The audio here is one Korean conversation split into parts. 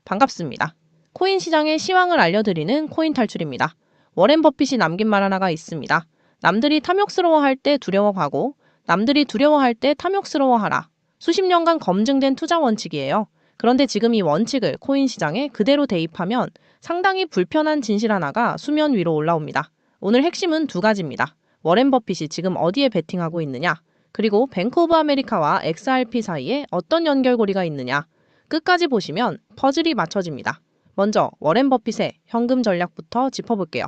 반갑습니다. 코인 시장의 시황을 알려드리는 코인 탈출입니다. 워렌 버핏이 남긴 말 하나가 있습니다. 남들이 탐욕스러워할 때 두려워하고 남들이 두려워할 때 탐욕스러워하라. 수십 년간 검증된 투자 원칙이에요. 그런데 지금 이 원칙을 코인 시장에 그대로 대입하면 상당히 불편한 진실 하나가 수면 위로 올라옵니다. 오늘 핵심은 두 가지입니다. 워렌 버핏이 지금 어디에 베팅하고 있느냐, 그리고 뱅크 오브 아메리카와 XRP 사이에 어떤 연결고리가 있느냐. 끝까지 보시면 퍼즐이 맞춰집니다. 먼저 워렌 버핏의 현금 전략부터 짚어볼게요.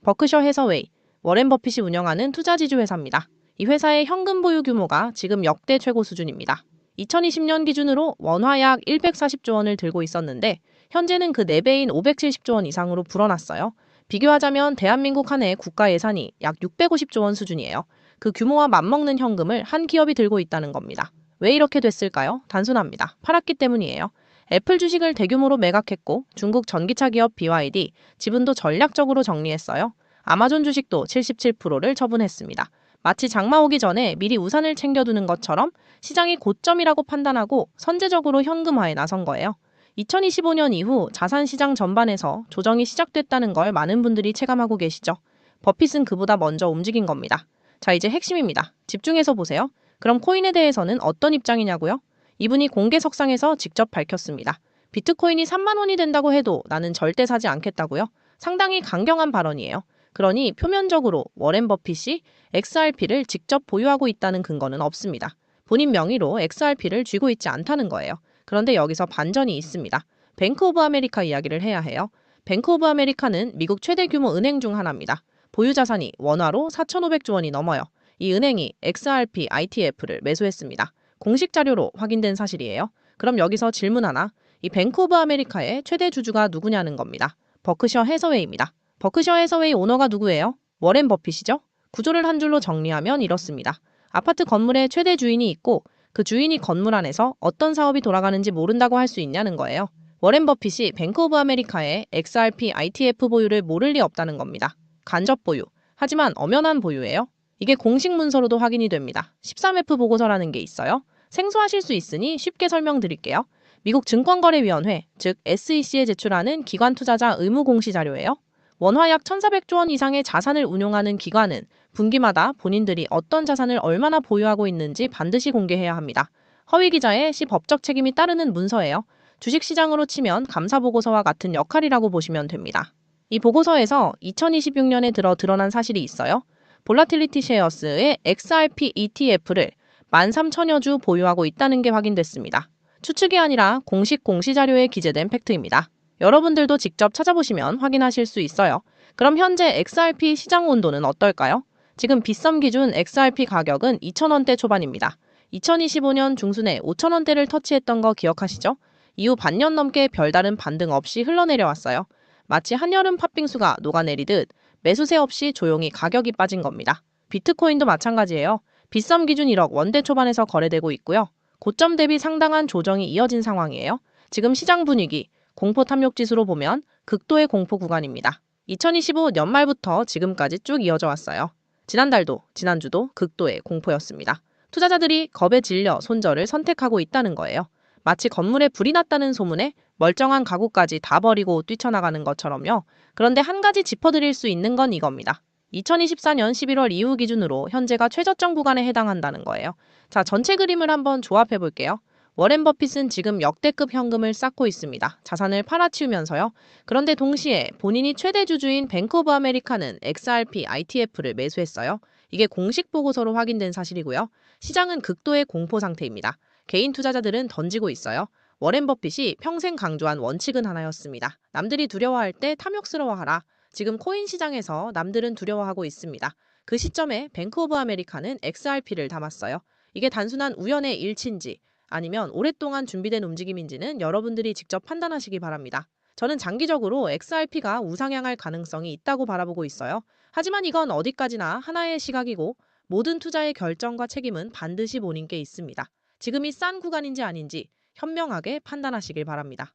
버크셔 해서웨이, 워렌 버핏이 운영하는 투자지주 회사입니다. 이 회사의 현금 보유 규모가 지금 역대 최고 수준입니다. 2020년 기준으로 원화 약 140조 원을 들고 있었는데 현재는 그 4배인 570조 원 이상으로 불어났어요. 비교하자면 대한민국 한 해 국가 예산이 약 650조 원 수준이에요. 그 규모와 맞먹는 현금을 한 기업이 들고 있다는 겁니다. 왜 이렇게 됐을까요? 단순합니다. 팔았기 때문이에요. 애플 주식을 대규모로 매각했고 중국 전기차 기업 BYD 지분도 전략적으로 정리했어요. 아마존 주식도 77%를 처분했습니다. 마치 장마 오기 전에 미리 우산을 챙겨두는 것처럼 시장이 고점이라고 판단하고 선제적으로 현금화에 나선 거예요. 2025년 이후 자산시장 전반에서 조정이 시작됐다는 걸 많은 분들이 체감하고 계시죠. 버핏은 그보다 먼저 움직인 겁니다. 자, 이제 핵심입니다. 집중해서 보세요. 그럼 코인에 대해서는 어떤 입장이냐고요? 이분이 공개석상에서 직접 밝혔습니다. 비트코인이 3만 원이 된다고 해도 나는 절대 사지 않겠다고요? 상당히 강경한 발언이에요. 그러니 표면적으로 워렌 버핏이 XRP를 직접 보유하고 있다는 근거는 없습니다. 본인 명의로 XRP를 쥐고 있지 않다는 거예요. 그런데 여기서 반전이 있습니다. 뱅크 오브 아메리카 이야기를 해야 해요. 뱅크 오브 아메리카는 미국 최대 규모 은행 중 하나입니다. 보유 자산이 원화로 4,500조 원이 넘어요. 이 은행이 XRP ITF를 매수했습니다. 공식 자료로 확인된 사실이에요. 그럼 여기서 질문 하나. 이 뱅크 오브 아메리카의 최대 주주가 누구냐는 겁니다. 버크셔 해서웨이입니다. 버크셔 해서웨이 오너가 누구예요? 워렌 버핏이죠? 구조를 한 줄로 정리하면 이렇습니다. 아파트 건물의 최대 주인이 있고 그 주인이 건물 안에서 어떤 사업이 돌아가는지 모른다고 할 수 있냐는 거예요. 워렌 버핏이 뱅크 오브 아메리카의 XRP ITF 보유를 모를 리 없다는 겁니다. 간접 보유. 하지만 엄연한 보유예요. 이게 공식 문서로도 확인이 됩니다. 13F 보고서라는 게 있어요. 생소하실 수 있으니 쉽게 설명드릴게요. 미국 증권거래위원회, 즉 SEC에 제출하는 기관 투자자 의무 공시 자료예요. 원화 약 1,400조 원 이상의 자산을 운용하는 기관은 분기마다 본인들이 어떤 자산을 얼마나 보유하고 있는지 반드시 공개해야 합니다. 허위 기자의 시 법적 책임이 따르는 문서예요. 주식시장으로 치면 감사보고서와 같은 역할이라고 보시면 됩니다. 이 보고서에서 2026년에 드러난 사실이 있어요. 볼라틸리티 쉐어스의 XRP ETF를 13,000여 주 보유하고 있다는 게 확인됐습니다. 추측이 아니라 공식 공시자료에 기재된 팩트입니다. 여러분들도 직접 찾아보시면 확인하실 수 있어요. 그럼 현재 XRP 시장 온도는 어떨까요? 지금 빗썸 기준 XRP 가격은 2,000원대 초반입니다. 2025년 중순에 5,000원대를 터치했던 거 기억하시죠? 이후 반년 넘게 별다른 반등 없이 흘러내려왔어요. 마치 한여름 팥빙수가 녹아내리듯 매수세 없이 조용히 가격이 빠진 겁니다. 비트코인도 마찬가지예요. 빗썸 기준 1억 원대 초반에서 거래되고 있고요. 고점 대비 상당한 조정이 이어진 상황이에요. 지금 시장 분위기, 공포 탐욕 지수로 보면 극도의 공포 구간입니다. 2025 연말부터 지금까지 쭉 이어져 왔어요. 지난달도, 지난주도 극도의 공포였습니다. 투자자들이 겁에 질려 손절을 선택하고 있다는 거예요. 마치 건물에 불이 났다는 소문에 멀쩡한 가구까지 다 버리고 뛰쳐나가는 것처럼요. 그런데 한 가지 짚어드릴 수 있는 건 이겁니다. 2024년 11월 이후 기준으로 현재가 최저점 구간에 해당한다는 거예요. 자, 전체 그림을 한번 조합해 볼게요. 워렌 버핏은 지금 역대급 현금을 쌓고 있습니다. 자산을 팔아치우면서요. 그런데 동시에 본인이 최대 주주인 뱅크 오브 아메리카는 XRP ITF를 매수했어요. 이게 공식 보고서로 확인된 사실이고요. 시장은 극도의 공포 상태입니다. 개인 투자자들은 던지고 있어요. 워렌 버핏이 평생 강조한 원칙은 하나였습니다. 남들이 두려워할 때 탐욕스러워하라. 지금 코인 시장에서 남들은 두려워하고 있습니다. 그 시점에 뱅크 오브 아메리카는 XRP를 담았어요. 이게 단순한 우연의 일치인지 아니면 오랫동안 준비된 움직임인지는 여러분들이 직접 판단하시기 바랍니다. 저는 장기적으로 XRP가 우상향할 가능성이 있다고 바라보고 있어요. 하지만 이건 어디까지나 하나의 시각이고 모든 투자의 결정과 책임은 반드시 본인께 있습니다. 지금이 싼 구간인지 아닌지 현명하게 판단하시길 바랍니다.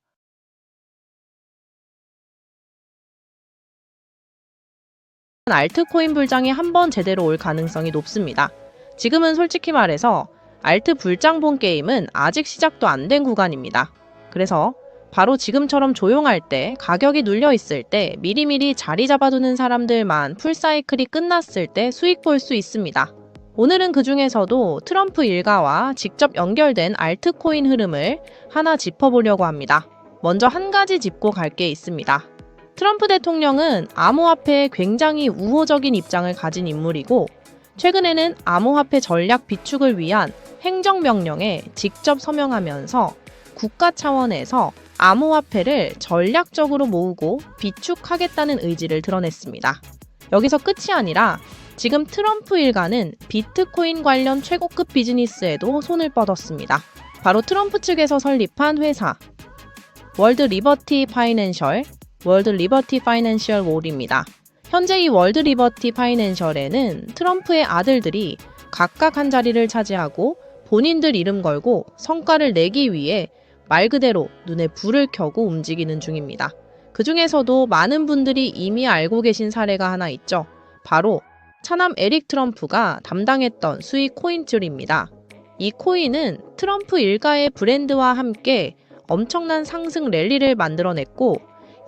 알트코인 불장이 한번 제대로 올 가능성이 높습니다. 지금은 솔직히 말해서 알트 불장 본 게임은 아직 시작도 안 된 구간입니다. 그래서 바로 지금처럼 조용할 때, 가격이 눌려 있을 때, 미리미리 자리 잡아두는 사람들만 풀사이클이 끝났을 때 수익 볼 수 있습니다. 오늘은 그 중에서도 트럼프 일가와 직접 연결된 알트코인 흐름을 하나 짚어보려고 합니다. 먼저 한 가지 짚고 갈 게 있습니다. 트럼프 대통령은 암호화폐에 굉장히 우호적인 입장을 가진 인물이고, 최근에는 암호화폐 전략 비축을 위한 행정명령에 직접 서명하면서 국가 차원에서 암호화폐를 전략적으로 모으고 비축하겠다는 의지를 드러냈습니다. 여기서 끝이 아니라 지금 트럼프 일가는 비트코인 관련 최고급 비즈니스에도 손을 뻗었습니다. 바로 트럼프 측에서 설립한 회사 월드 리버티 파이낸셜 홀입니다. 현재 이 월드 리버티 파이낸셜에는 트럼프의 아들들이 각각 한 자리를 차지하고 본인들 이름 걸고 성과를 내기 위해 말 그대로 눈에 불을 켜고 움직이는 중입니다. 그 중에서도 많은 분들이 이미 알고 계신 사례가 하나 있죠. 바로 차남 에릭 트럼프가 담당했던 수익 코인줄입니다. 이 코인은 트럼프 일가의 브랜드와 함께 엄청난 상승 랠리를 만들어냈고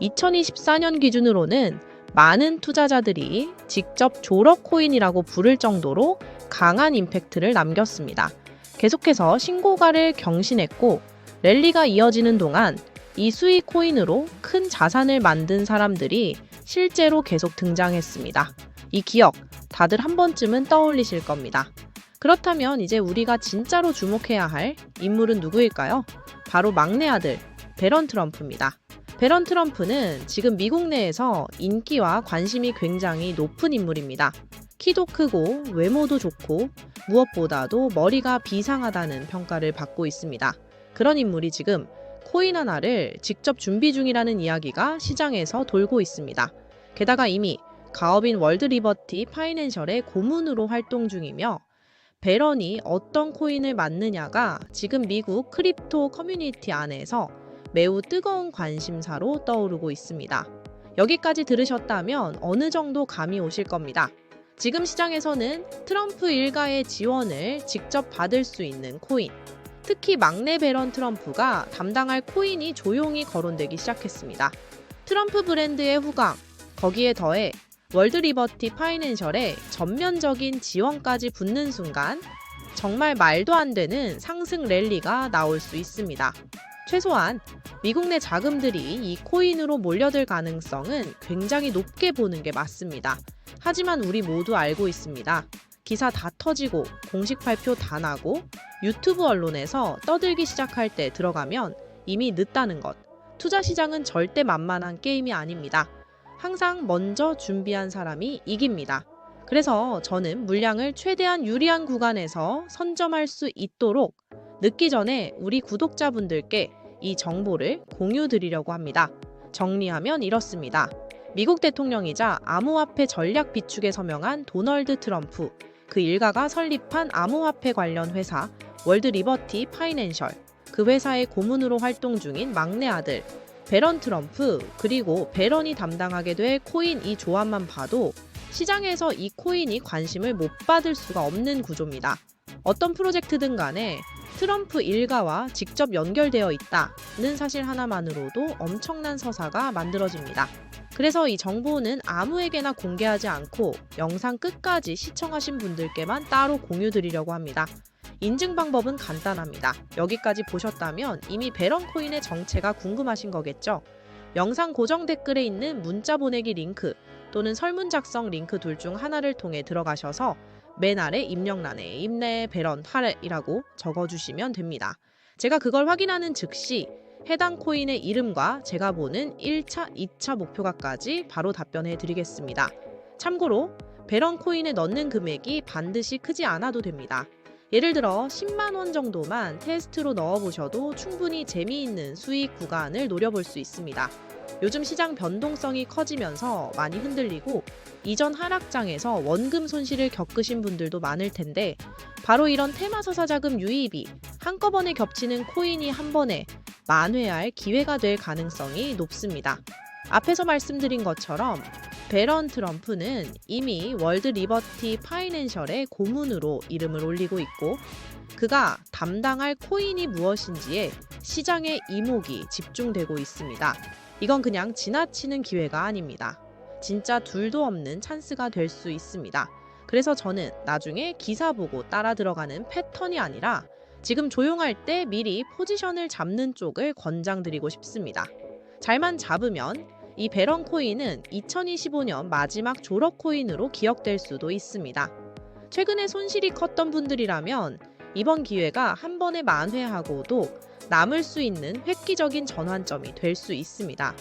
2024년 기준으로는 많은 투자자들이 직접 졸업 코인이라고 부를 정도로 강한 임팩트를 남겼습니다. 계속해서 신고가를 경신했고 랠리가 이어지는 동안 이 수익 코인으로 큰 자산을 만든 사람들이 실제로 계속 등장했습니다. 이 기억 다들 한 번쯤은 떠올리실 겁니다. 그렇다면 이제 우리가 진짜로 주목해야 할 인물은 누구일까요? 바로 막내 아들 배런 트럼프입니다. 배런 트럼프는 지금 미국 내에서 인기와 관심이 굉장히 높은 인물입니다. 키도 크고 외모도 좋고 무엇보다도 머리가 비상하다는 평가를 받고 있습니다. 그런 인물이 지금 코인 하나를 직접 준비 중이라는 이야기가 시장에서 돌고 있습니다. 게다가 이미 가업인 월드 리버티 파이낸셜의 고문으로 활동 중이며 배런이 어떤 코인을 만드냐가 지금 미국 크립토 커뮤니티 안에서 매우 뜨거운 관심사로 떠오르고 있습니다. 여기까지 들으셨다면 어느 정도 감이 오실 겁니다. 지금 시장에서는 트럼프 일가의 지원을 직접 받을 수 있는 코인, 특히 막내 배런 트럼프가 담당할 코인이 조용히 거론되기 시작했습니다. 트럼프 브랜드의 후광, 거기에 더해 월드 리버티 파이낸셜의 전면적인 지원까지 붙는 순간 정말 말도 안 되는 상승 랠리가 나올 수 있습니다. 최소한 미국 내 자금들이 이 코인으로 몰려들 가능성은 굉장히 높게 보는 게 맞습니다. 하지만 우리 모두 알고 있습니다. 기사 다 터지고 공식 발표 다 나고 유튜브 언론에서 떠들기 시작할 때 들어가면 이미 늦다는 것. 투자 시장은 절대 만만한 게임이 아닙니다. 항상 먼저 준비한 사람이 이깁니다. 그래서 저는 물량을 최대한 유리한 구간에서 선점할 수 있도록 늦기 전에 우리 구독자분들께 이 정보를 공유드리려고 합니다. 정리하면 이렇습니다. 미국 대통령이자 암호화폐 전략 비축에 서명한 도널드 트럼프, 그 일가가 설립한 암호화폐 관련 회사 월드 리버티 파이낸셜, 그 회사의 고문으로 활동 중인 막내 아들 배런 트럼프, 그리고 배런이 담당하게 될 코인 이 조합만 봐도 시장에서 이 코인이 관심을 못 받을 수가 없는 구조입니다. 어떤 프로젝트든 간에 트럼프 일가와 직접 연결되어 있다는 사실 하나만으로도 엄청난 서사가 만들어집니다. 그래서 이 정보는 아무에게나 공개하지 않고 영상 끝까지 시청하신 분들께만 따로 공유드리려고 합니다. 인증 방법은 간단합니다. 여기까지 보셨다면 이미 배런 코인의 정체가 궁금하신 거겠죠? 영상 고정 댓글에 있는 문자 보내기 링크 또는 설문 작성 링크 둘 중 하나를 통해 들어가셔서 맨 아래 입력란에 임내 배런 할애이라고 적어주시면 됩니다. 제가 그걸 확인하는 즉시 해당 코인의 이름과 제가 보는 1차, 2차 목표가까지 바로 답변해 드리겠습니다. 참고로 배런 코인에 넣는 금액이 반드시 크지 않아도 됩니다. 예를 들어 10만 원 정도만 테스트로 넣어보셔도 충분히 재미있는 수익 구간을 노려볼 수 있습니다. 요즘 시장 변동성이 커지면서 많이 흔들리고 이전 하락장에서 원금 손실을 겪으신 분들도 많을 텐데 바로 이런 테마서사 자금 유입이 한꺼번에 겹치는 코인이 한 번에 만회할 기회가 될 가능성이 높습니다. 앞에서 말씀드린 것처럼 배런 트럼프는 이미 월드 리버티 파이낸셜의 고문으로 이름을 올리고 있고 그가 담당할 코인이 무엇인지에 시장의 이목이 집중되고 있습니다. 이건 그냥 지나치는 기회가 아닙니다. 진짜 둘도 없는 찬스가 될 수 있습니다. 그래서 저는 나중에 기사 보고 따라 들어가는 패턴이 아니라 지금 조용할 때 미리 포지션을 잡는 쪽을 권장드리고 싶습니다. 잘만 잡으면 이 베런 코인은 2025년 마지막 졸업 코인으로 기억될 수도 있습니다. 최근에 손실이 컸던 분들이라면 이번 기회가 한 번에 만회하고도 남을 수 있는 획기적인 전환점이 될 수 있습니다.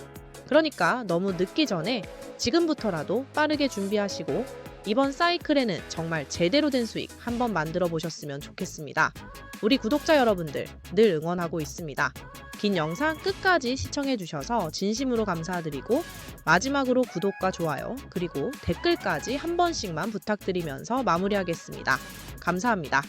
그러니까 너무 늦기 전에 지금부터라도 빠르게 준비하시고 이번 사이클에는 정말 제대로 된 수익 한번 만들어 보셨으면 좋겠습니다. 우리 구독자 여러분들 늘 응원하고 있습니다. 긴 영상 끝까지 시청해 주셔서 진심으로 감사드리고 마지막으로 구독과 좋아요 그리고 댓글까지 한 번씩만 부탁드리면서 마무리하겠습니다. 감사합니다.